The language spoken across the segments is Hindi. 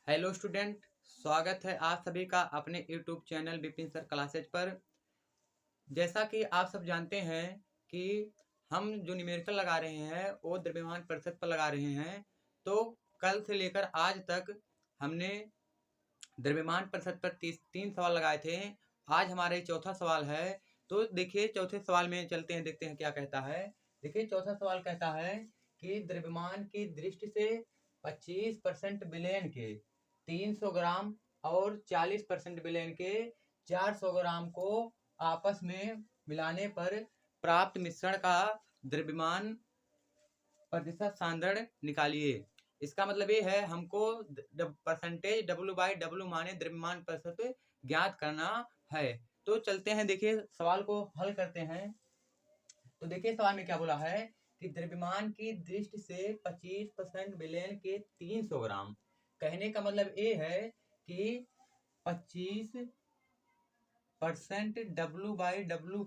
हेलो स्टूडेंट, स्वागत है आप सभी का अपने YouTube channel Vipin sir classes पर। जैसा कि आप सब जानते हैं कि हम जो न्यूमेरिकल लगा रहे हैं वो द्रव्यमान प्रतिशत पर लगा रहे हैं। तो कल से लेकर आज तक हमने द्रव्यमान प्रतिशत पर 3 सवाल लगाए थे। आज हमारा ये चौथा सवाल है। तो देखिए चौथे सवाल में चलते हैं, देखते हैं क्या कहता है। देखिए चौथा सवाल कहता है कि द्रव्यमान की दृष्टि से 25% विलयन के 300 ग्राम और 40% विलयन के 400 ग्राम को आपस में मिलाने पर प्राप्त मिश्रण का द्रव्यमान प्रतिशत सांद्रण निकालिए। इसका मतलब ये है हमको परसेंटेज W/W माने द्रव्यमान प्रतिशत ज्ञात करना है। तो चलते हैं, देखिए सवाल को हल करते हैं। तो देखिए सवाल में क्या बोला है कि द्रव्यमान की दृष्टि से 25% विलयन के 300 ग्राम। कहने का मतलब ये है कि 25% W/W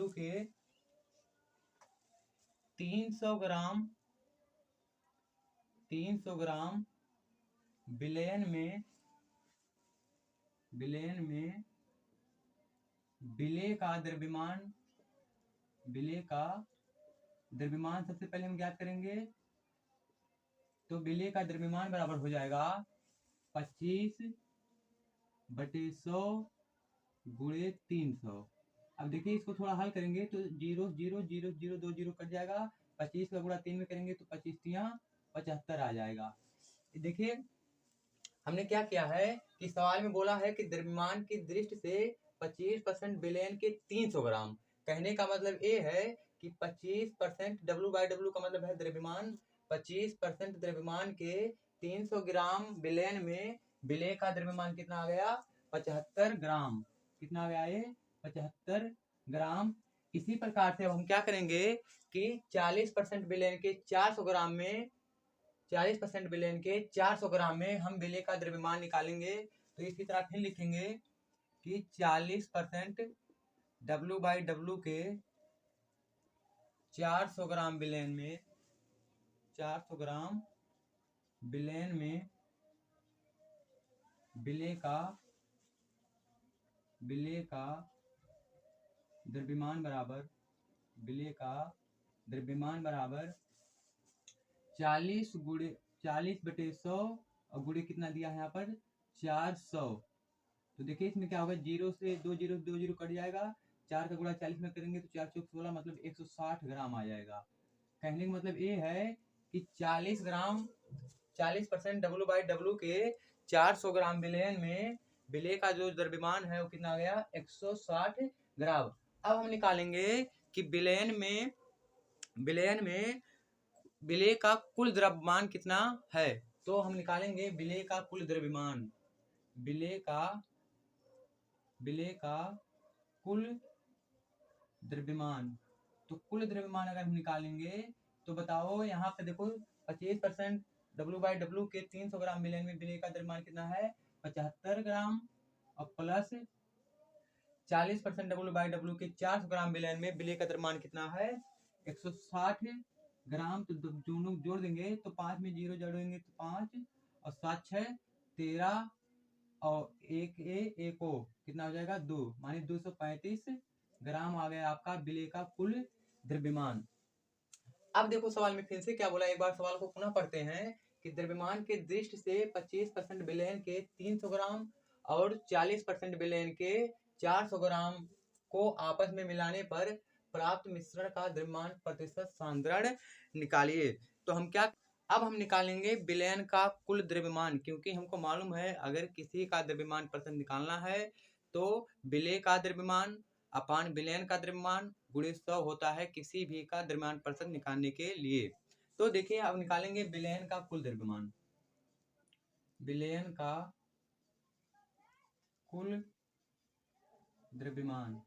के 300 ग्राम विलयन में विलेय का द्रव्यमान सबसे पहले हम ज्ञात करेंगे। तो विलेय का द्रव्यमान बराबर हो जाएगा 25/100 गुणे 300। अब देखिए इसको थोड़ा हल करेंगे तो 0 0 0 0 2 0 कट जाएगा। 25 का गुणा 3 में करेंगे तो 25×3 = 75 आ जाएगा। देखिए हमने क्या किया है कि सवाल में बोला है कि द्रव्यमान की दृष्टि से 25% विलयन के 300 ग्राम। कहने का मतलब ये है कि 25% W/W का मतलब है द्रव्यमान। 25% द्रव्यमान के 300 ग्राम विलयन में विलेय का द्रव्यमान कितना आ गया? 75 ग्राम। कितना आ गया ये? 75 ग्राम। इसी प्रकार से अब हम क्या करेंगे कि 40% विलयन के 400 ग्राम में 40% विलयन के 400 ग्राम में हम विलेय का द्रव्यमान निकालेंगे। तो इसी तरह फिर लिखेंगे कि 40% W/W के 400 ग्राम विलयन में 400 ग्राम विलयन में विलेय का द्रव्यमान बराबर 40/100 और गुणे कितना दिया है यहाँ पर? 400। तो देखिए इसमें क्या होगा, 0 से 2 0 कट जाएगा। 4 का गुणा 40 में करेंगे तो 4 चौक 16 मतलब 160 ग्राम आ जाएगा। कहने का मतलब ये है कि 40% W/W के 400 ग्राम विलयन में विलेय का जो द्रव्यमान है वो कितना आ गया? 160 ग्राम। अब हम निकालेंगे कि विलयन में विलेय का कुल द्रव्यमान कितना है। तो हम निकालेंगे विलेय का कुल द्रव्यमान। विलेय का कुल द्रव्यमान। तो कुल द्रव्यमान अगर हम निकालेंगे तो बताओ, यहाँ पे देखो 25% W/W के 300 ग्राम विलयन में विलेय का द्रव्यमान कितना है? 75 ग्राम। और प्लस 40% W/W के 400 ग्राम विलयन में विलेय का द्रव्यमान कितना है? 160 ग्राम। तो दोनों जोड़ देंगे तो 5 में 0 जोड़ेंगे तो 5 और 7 6 13 और 1 1 ओ कितना हो जाएगा? 2 माने 235 ग्राम आ गया आपका विलेय का कुल द्रव्यमान। अब देखो सवाल में फिर से क्या बोला, एक बार सवाल को पुनः पढ़ते हैं कि द्रव्यमान के दृष्टि से 25% विलयन के 300 ग्राम और 40% विलयन के 400 ग्राम को आपस में मिलाने पर प्राप्त मिश्रण का द्रव्यमान प्रतिशत सांद्रण निकालिए। तो अब हम निकालेंगे विलयन का कुल द्रव्यमान, क्योंकि हमको मालूम है अगर किसी का द्रव्यमान प्रतिशत निकालना है तो विलेय का द्रव्यमान अपान विलयन का द्रव्यमान गुणे 100 होता है किसी भी का द्रव्यमान प्रतिशत निकालने के लिए। तो देखिए अब निकालेंगे विलयन का कुल द्रव्यमान। विलयन का कुल द्रव्यमान।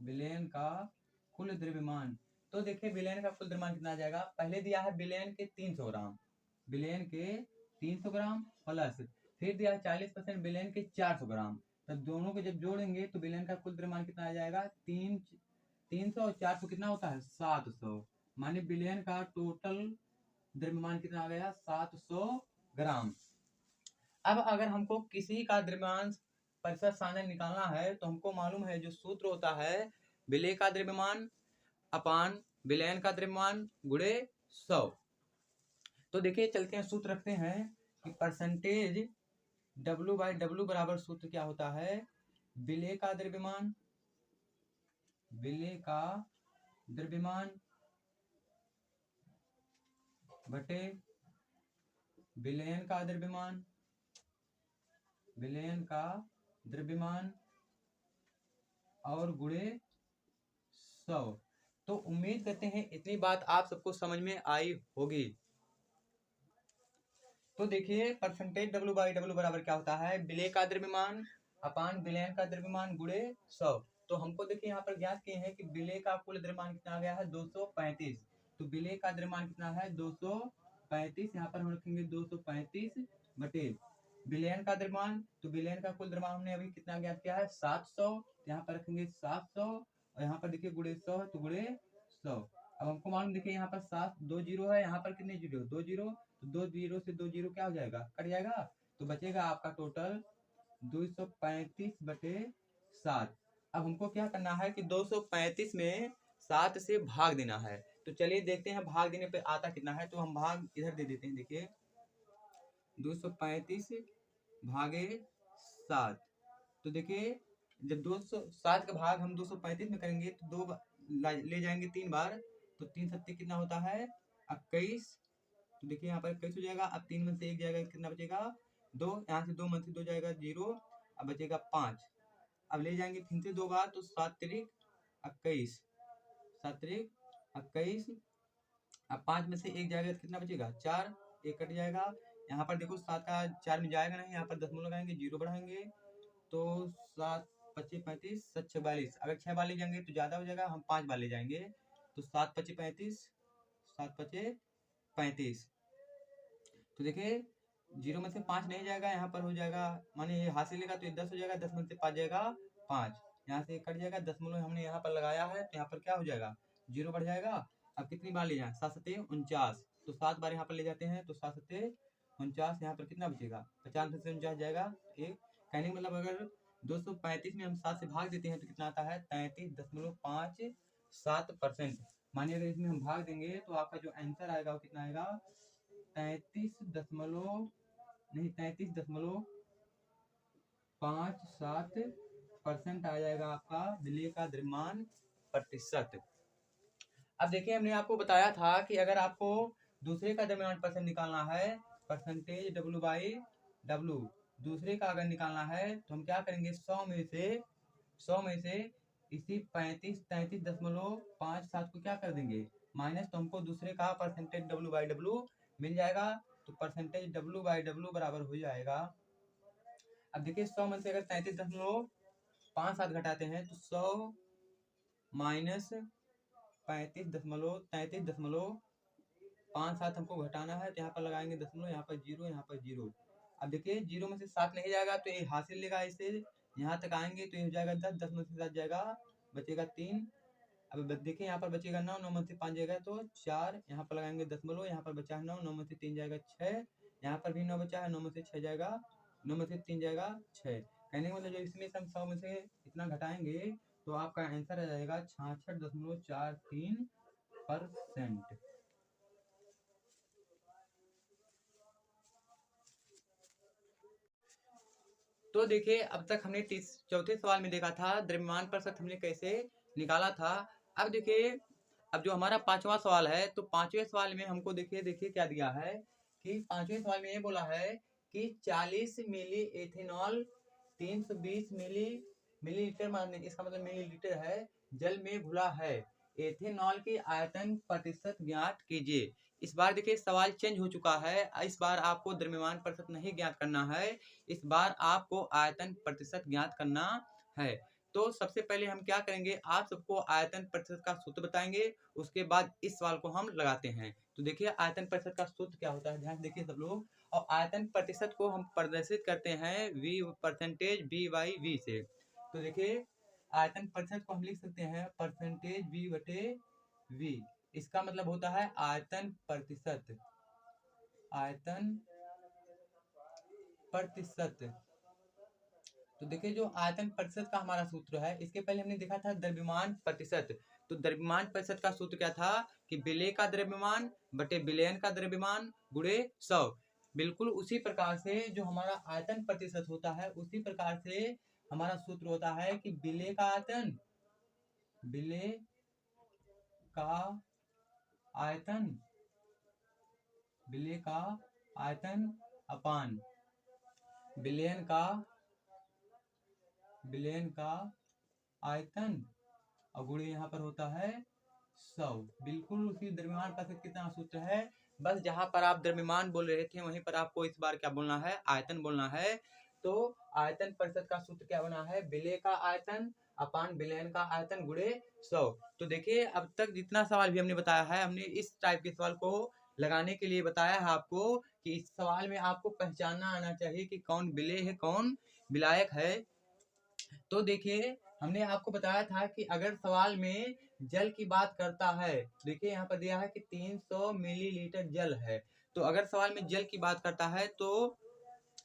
विलयन का कुल द्रव्यमान। तो देखिए विलयन का कुल द्रव्यमान कितना आ जाएगा। पहले दिया है विलयन के 300 ग्राम। विलयन के 300 ग्राम प्लस फिर दिया है 40% विलयन के 400 ग्राम। तो दोनों को जब जोड़ेंगे तो विलयन का कुल द्रव्यमान कितना आ जाएगा? 300 और 400 कितना होता है? 700। माने विलयन का टोटल द्रव्यमान कितना आ गया? 700 ग्राम। अब अगर हमको किसी का द्रव्यमान प्रतिशत साधन निकालना है तो हमको मालूम है जो सूत्र होता है विलेय का द्रव्यमान अपान विलयन का द्रव्यमान गुणे 100। तो देखिए चलते हैं सूत्र रखते हैं कि परसेंटेज W/W बराबर सूत्र क्या होता है, विलेय का द्रव्यमान बटे विलयन का द्रव्यमान और गुणे 100। तो उम्मीद करते हैं इतनी बात आप सबको समझ में आई होगी। तो देखिए परसेंटेज W/W बराबर क्या होता है, विलेय का द्रव्यमान अपान विलयन का द्रव्यमान गुणे 100। तो हमको देखिए यहाँ पर ज्ञात किए हैं कि विलेय का कुल द्रव्यमान कितना आ गया है 235। तो विलेय का द्रव्यमान कितना है 235, यहाँ पर हम रखेंगे 235 बटे विलयन का द्रव्यमान। तो विलयन का कुल द्रव्यमान हमने अभी कितना ज्ञात किया है 700, यहाँ पर रखेंगे 700 और यहाँ पर देखिए गुणे 100 है तो गुणे 100। अब हमको मालूम देखिए यहाँ पर 7 2 जीरो है, यहाँ पर कितने जीरो 2 जीरो, तो 2 जीरो से 2 जीरो क्या हो जाएगा कट जाएगा, तो बचेगा आपका टोटल 235 बटे 7। अब हमको क्या करना है कि 235 में 7 से भाग देना है। तो चलिए देखते हैं भाग देने पे आता कितना है। तो हम भाग इधर दे देते हैं, देखिए 235 भागे 7। तो देखिए जब 207 का भाग हम 235 में करेंगे तो दो ले जाएंगे 3 बार, तो 3 सत्ते कितना होता है 21। तो देखिए यहाँ पर 21 हो जाएगा। अब 3 में से 1 जाएगा कितना बचेगा 2, यहाँ से 2 में से 2 जाएगा 0, अब बचेगा 5। अब ले जाएंगे फिर से 2 बार, तो 7 तिरिक 21, 7 तिरिक 21। अब 5 में से 1 जाएगा तो कितना बचेगा 4, 1 कट जाएगा। यहाँ पर देखो 7 का 4 में जाएगा नहीं, यहाँ पर दशमलव लगाएंगे 0 बढ़ाएंगे, तो 7 25 35 7 6 42। अगर 6 बार ले जाएंगे तो ज़्यादा हो जाएगा, हम 5 बार ले जाएंगे, तो 7 25 35 7 25 35। तो देखिए 0 में से 5 नहीं जाएगा, यहाँ पर हो जाएगा माने ये हाथ से लेगा तो ये 10 हो जाएगा, 10 में से 5 जाएगा 5, यहाँ से कट जाएगा, दशमलव हमने यहाँ पर लगाया है तो यहाँ पर क्या हो जाएगा 0 बढ़ जाएगा। अब कितनी बार ले जाए 7 सत्ते 49, तो 7 बार यहाँ पर ले जाते हैं तो 7 सत्ते 49, यहाँ पर कितना बचेगा 50 में से 49 जाएगा 1। कहने का मतलब अगर 235 में हम 7 से भाग देते हैं तो कितना आता है 33.57%। मानिए अगर इसमें हम भाग देंगे तो आपका जो आंसर आएगा वो कितना आएगा 33.57% आ जाएगा आपका विलेय का द्रव्यमान प्रतिशत। अब देखिए हमने आपको बताया था कि अगर आपको दूसरे का द्रव्यमान प्रतिशत निकालना है, परसेंटेज W/W दूसरे का अगर निकालना है तो हम क्या करेंगे 100 में से इसी 33.57 को क्या कर देंगे माइनस, तो हमको दूसरे का परसेंटेज W/W मिल जाएगा। तो परसेंटेज W/W बराबर हो जाएगा, अब देखिए 100 में से अगर 33.57 घटाते हैं तो 100 माइनस 33.57 हमको घटाना है, तो यहाँ पर लगाएंगे दशमलव, यहाँ पर 0, यहाँ पर 0। अब देखिए 0 में से 7 नहीं जाएगा तो ये हासिल लेगा, इससे यहाँ तक आएंगे तो ये हो जाएगा 10, 10 में से 7 जाएगा बचेगा 3। अब देखिए यहाँ पर बचेगा 9, 9 में से 5 जाएगा तो 4, यहाँ पर लगाएंगे दशमलव, यहाँ पर बचा है 9, 9 में से 3 जाएगा 6, यहाँ पर भी 9 बचा है, 9 में से 6 जाएगा, 9 में से 3 जाएगा 6। कहने का मतलब जो इसमें से हम 100 में से इतना घटाएंगे तो आपका आंसर आ जाएगा 66.43%। तो देखिए अब तक हमने चौथे सवाल में देखा था द्रव्यमान प्रतिशत हमने कैसे निकाला था। अब देखिए अब जो हमारा 5वां सवाल है, तो 5वें सवाल में हमको देखिए क्या दिया है कि 5वें सवाल में ये बोला है कि 40 मिली एथेनॉल 320 मिलीलीटर, माने इसका मतलब मिलीलीटर है, जल में घुला है, एथेनॉल की आयतन प्रतिशत ज्ञात कीजिए। इस बार देखिए सवाल चेंज हो चुका है, इस बार आपको द्रव्यमान प्रतिशत नहीं ज्ञात करना है, इस बार आपको आयतन प्रतिशत ज्ञात करना है। तो सबसे पहले हम क्या करेंगे, आप सबको आयतन प्रतिशत का सूत्र बताएंगे, उसके बाद इस सवाल को हम लगाते हैं। तो देखिए आयतन प्रतिशत का सूत्र क्या होता है, ध्यान देखिए सब लोग। और आयतन प्रतिशत को हम प्रदर्शित करते हैं V परसेंटेज V/V से। तो देखिए आयतन प्रतिशत को हम लिख सकते हैं परसेंटेज V/V। इसका मतलब होता है आयतन प्रतिशत, आयतन प्रतिशत। तो देखिए जो आयतन प्रतिशत का हमारा सूत्र है, इसके पहले हमने देखा था द्रव्यमान प्रतिशत। तो द्रव्यमान प्रतिशत का सूत्र क्या था कि विलेय का द्रव्यमान बटे विलयन का द्रव्यमान गुणे 100। बिल्कुल उसी प्रकार से जो हमारा आयतन प्रतिशत होता है, उसी प्रकार से हमारा सूत्र होता है कि विलेय का आयतन, विलेय का आयतन, विलेय का आयतन अपान विलयन का, विलयन का आयतन और गुणे यहाँ पर होता है 100। बिल्कुल उसी द्रव्यमान प्रतिशत कितना सूत्र है, बस जहां पर आप द्रव्यमान बोल रहे थे वहीं पर आपको इस बार क्या बोलना है, आयतन बोलना है। तो आयतन प्रतिशत का सूत्र क्या बना है, विलेय का आयतन अपान विलयन का आयतन गुणे 100। तो देखिए अब तक जितना सवाल भी हमने बताया है, हमने इस टाइप के सवाल को लगाने के लिए बताया है आपको कि इस सवाल में आपको पहचानना आना चाहिए कि कौन विलेय है कौन विलायक है। तो देखिए हमने आपको बताया था कि अगर सवाल में जल की बात करता है, देखिए यहाँ पर दिया है कि 300 मिलीलीटर जल है। तो अगर सवाल में जल की बात करता है तो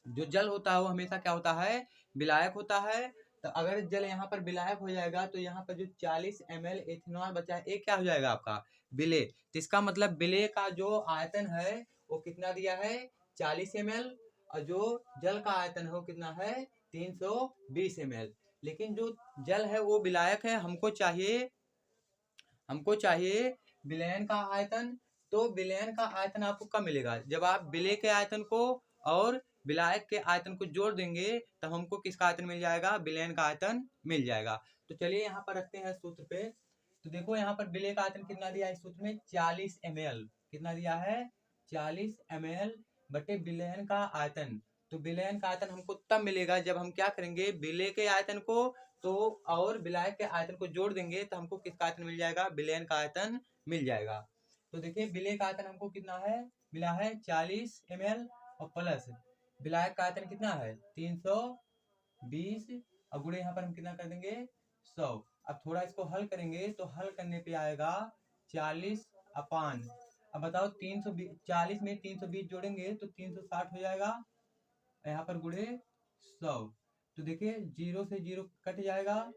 जो जल होता है वो हमेशा क्या होता है, विलायक होता है। तो अगर जल यहाँ पर विलायक हो जाएगा तो यहाँ पर जो 40 ml एथेनॉल बचा है, एक क्या हो जाएगा आपका, विलेय। तो इसका मतलब विलेय का जो आयतन है वो कितना दिया है, 40 ml, और जो जल का आयतन है वो कितना है, 320 ml। लेकिन जो जल है वो विलायक है, हमको चाहिए विलयन का आयतन। तो विलयन का आयतन आपको कब मिलेगा, जब आप विलेय के आयतन को और विलायक के आयतन को जोड़ देंगे तब हमको किसका आयतन मिल जाएगा, विलयन का आयतन मिल जाएगा। तो चलिए यहाँ पर रखते हैं सूत्र पे। तो देखो यहाँ पर विलेय का आयतन कितना दिया है इस सूत्र में, 40 ml। कितना दिया है, 40 ml बटे विलयन का आयतन। तो विलयन का आयतन हमको तब मिलेगा जब हम क्या करेंगे, विलेय के आयतन को तो और विलायक के आयतन को जोड़ देंगे तो हमको किसका आयतन मिल जाएगा, विलयन का आयतन मिल जाएगा। तो देखिए विलेय का आयतन हमको कितना है, मिला है 40 ml और प्लस विलायक का आयतन कितना है 320 और गुणे यहाँ पर हम कितना कर देंगे 100। अब थोड़ा इसको हल करेंगे तो हल करने पे आएगा 40 अपान, अब बताओ 340 में 320 जोड़ेंगे तो 360 हो जाएगा, यहाँ पर गुणे 100। तो देखिए 0 से 0 कट जाएगा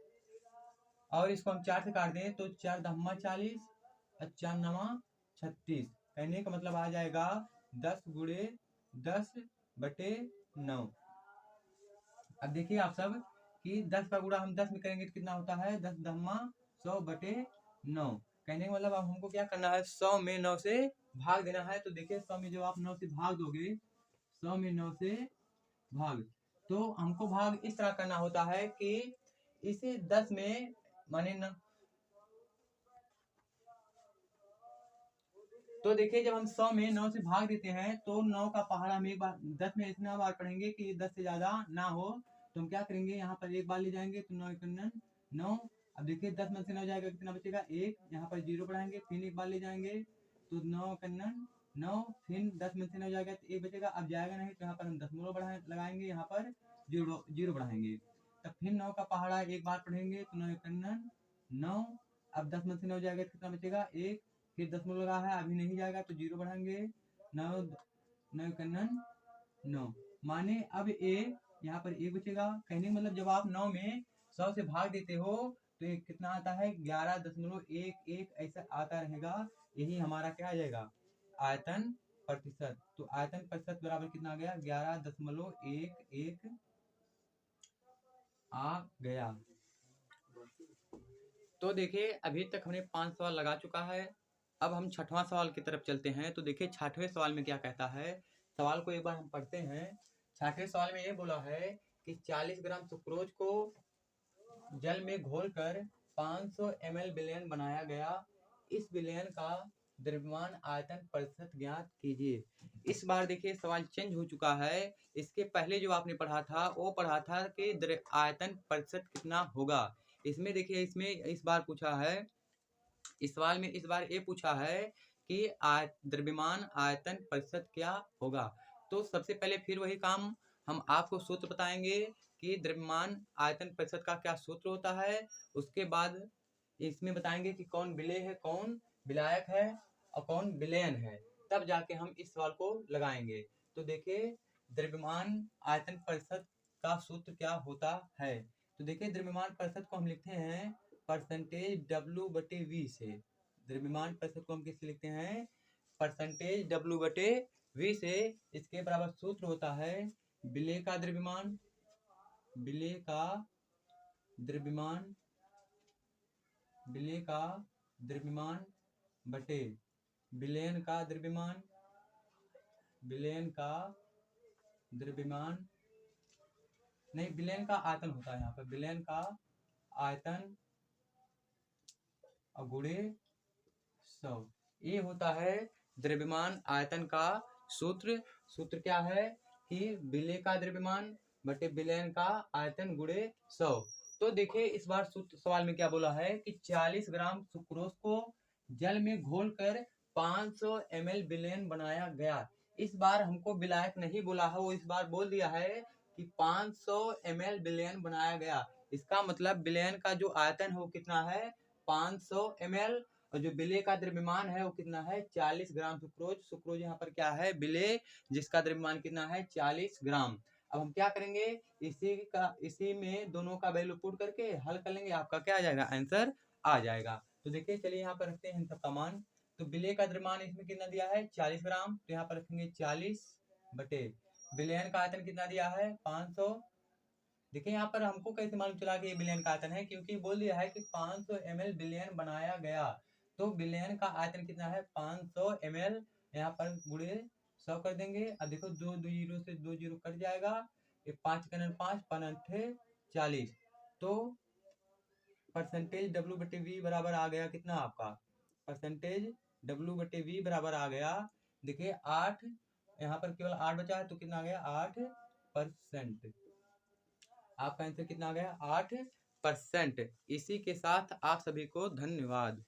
और इसको हम 4 से काट दें तो 4 दम्मा 40 और 4 नमा 36। कहने का मतलब आ जाएगा 10 गुणे 10 बटे 9। अब देखिए आप सब कि 10 का गुणा हम 10 में करेंगे तो कितना होता है, 10 दम्मा 100 बटे 9। कहने का मतलब अब हमको क्या करना है, 100 में 9 से भाग देना है। तो देखिए 100 में जब आप 9 से भाग दोगे, 100 में 9 से भाग, तो हमको भाग इस तरह करना होता है कि इसे 10 में माने न, तो देखिए जब हम 100 में 9 से भाग देते हैं तो 9 का पहाड़ा हम एक बार 10 में इतना बार पढ़ेंगे कि 10 से ज्यादा ना हो। तो हम क्या करेंगे, यहाँ पर एक बार ले जाएंगे तो 9 एकन्नन 9। अब देखिए 10 में से 9 जाएगा कितना बचेगा, 1। यहाँ पर 0 बढ़ाएंगे, फिर एक बार ले जाएंगे तो 9 एकन्नन 9, फिर 10 में से 9 जाएगा तो 1 बचेगा। अब जाएगा नहीं तो यहाँ पर हम दशमलव बढ़ाए लगाएंगे, यहाँ पर 0 बढ़ाएंगे। तब फिर 9 का पहाड़ा एक बार पढ़ेंगे तो 9 एकन्नन 9। अब 10 में से 9 जाएगा तो कितना बचेगा, 1। फिर दशमलव लगा है, अभी नहीं जाएगा तो 0 बढ़ाएंगे, 9 9 एकन्नन 9। माने अब यहाँ पर 1 बचेगा। कहने का मतलब जब आप 9 में 100 से भाग देते हो तो ये कितना आता है, 11.11 ऐसा आता रहेगा। यही हमारा क्या आ जाएगा, आयतन प्रतिशत। तो आयतन प्रतिशत बराबर कितना आ गया, 11.11 आ गया। तो देखिए अभी तक हमने 5 सवाल लगा चुका है। अब हम 6वां सवाल की तरफ चलते हैं। तो देखिए 6वें सवाल में क्या कहता है, सवाल को एक बार हम पढ़ते हैं। 6वें सवाल में ये बोला है कि 40 ग्राम सुक्रोज को जल में घोलकर 500 ml विलयन बनाया गया। इस विलयन का द्रव्यमान आयतन प्रतिशत ज्ञात कीजिए। इस बार देखिए सवाल चेंज हो चुका है। इसके पहले जो आपने पढ़ा था वो पढ़ा था कि आयतन प्रतिशत कितना होगा। इसमें देखिए इसमें इस बार पूछा है, इस सवाल में इस बार ये पूछा है कि द्रव्यमान आयतन प्रतिशत क्या होगा। तो सबसे पहले फिर वही काम, हम आपको सूत्र बताएंगे कि द्रव्यमान आयतन प्रतिशत का क्या सूत्र होता है। उसके बाद इसमें बताएंगे कि कौन विलेय है कौन विलायक है और कौन विलयन है, तब जाके हम इस सवाल को लगाएंगे। तो देखिए द्रव्यमान आयतन प्रतिशत का सूत्र क्या होता है। तो देखिए द्रव्यमान प्रतिशत को हम लिखते हैं परसेंटेज W/V से। द्रव्यमान प्रतिशत को हम किससे लिखते हैं, परसेंटेज W/V से। इसके बराबर सूत्र होता है विलेय का द्रव्यमान, विलेय का द्रव्यमान, विलेय का द्रव्यमान बटे विलयन का द्रव्यमान, विलयन का द्रव्यमान नहीं, विलयन का आयतन होता है यहाँ पर, विलयन का आयतन गुणे 100। ये होता है द्रव्यमान आयतन का सूत्र। सूत्र क्या है कि विलेय का द्रव्यमान बटे विलयन का आयतन गुणे 100। तो देखिए इस बार सूत्र सवाल में क्या बोला है कि 40 ग्राम सुक्रोज को जल में घोलकर 500 ml विलयन बनाया गया। इस बार हमको विलायक नहीं बोला है, वो इस बार बोल दिया है कि 500 ml विलयन बनाया गया। इसका मतलब विलयन का जो आयतन है वो कितना है 500 ml, और जो विलेय का द्रव्यमान है वो कितना है 40 ग्राम सुक्रोज। सुक्रोज यहाँ पर क्या है विलेय, जिसका द्रव्यमान कितना है 40 ग्राम। अब हम क्या करेंगे, इसी में दोनों का वैल्यू पुट करके हल कर लेंगे, आपका क्या आ जाएगा आंसर आ जाएगा। तो देखिए चलिए यहाँ पर रखते हैं इन सबका मान। तो विलेय का द्रव्यमान इसमें कितना दिया है 40 ग्राम, तो यहाँ पर रखेंगे 40 बटे विलयन का आयतन कितना दिया है 500। देखिए यहाँ पर हमको कैसे मालूम चला कि ये विलयन का आयतन है, क्योंकि बोल दिया है कि 500 ml विलयन बनाया गया। तो विलयन का आयतन कितना है 500 ml, यहाँ पर गुणे 100 कर देंगे। अब देखो दो जीरो से 2 जीरो कट जाएगा, ये 5 का 5 5 40। तो परसेंटेज W/V बराबर आ गया कितना आपका, परसेंटेज W/V बराबर आ गया, देखिए 8, यहाँ पर केवल 8 बचा है तो कितना आ गया 8%। आपका आंसर कितना आ गया 8%। इसी के साथ आप सभी को धन्यवाद।